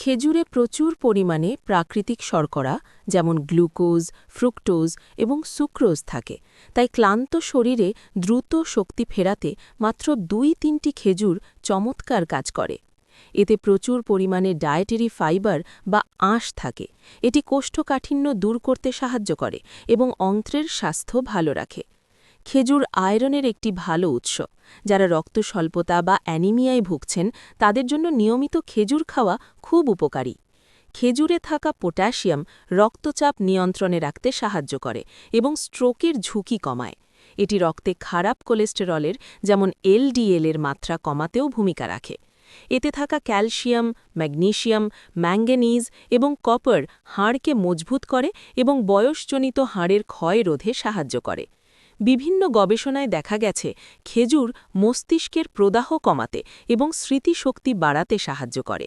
খেজুরে প্রচুর পরিমাণে প্রাকৃতিক শর্করা যেমন গ্লুকোজ, ফ্রুক্টোজ এবং সুক্রোজ থাকে, তাই ক্লান্ত শরীরে দ্রুত শক্তি ফেরাতে মাত্র ২-৩টি খেজুর চমৎকার কাজ করে। এতে প্রচুর পরিমাণে ডায়েটারি ফাইবার বা আঁশ থাকে। এটি কোষ্ঠকাঠিন্য দূর করতে সাহায্য করে এবং অন্ত্রের স্বাস্থ্য ভালো রাখে। খেজুর আয়রনের একটি ভালো উৎস। যারা রক্তস্বল্পতা বা অ্যানিমিয়ায় ভুগছেন তাদের জন্য নিয়মিত খেজুর খাওয়া খুব উপকারী। খেজুরে থাকা পটাশিয়াম রক্তচাপ নিয়ন্ত্রণে রাখতে সাহায্য করে এবং স্ট্রোকের ঝুঁকি কমায়। এটি রক্তে খারাপ কোলেস্টেরলের যেমন এলডিএল এর মাত্রা কমাতেও ভূমিকা রাখে। এতে থাকা ক্যালসিয়াম, ম্যাগনেসিয়াম, ম্যাঙ্গানিজ এবং কপার হাড়কে মজবুত করে এবং বয়সজনিত হাড়ের ক্ষয় রোধে সাহায্য করে। বিভিন্ন গবেষণায় দেখা গেছে খেজুর মস্তিষ্কের প্রদাহ কমাতে এবং স্মৃতিশক্তি বাড়াতে সাহায্য করে।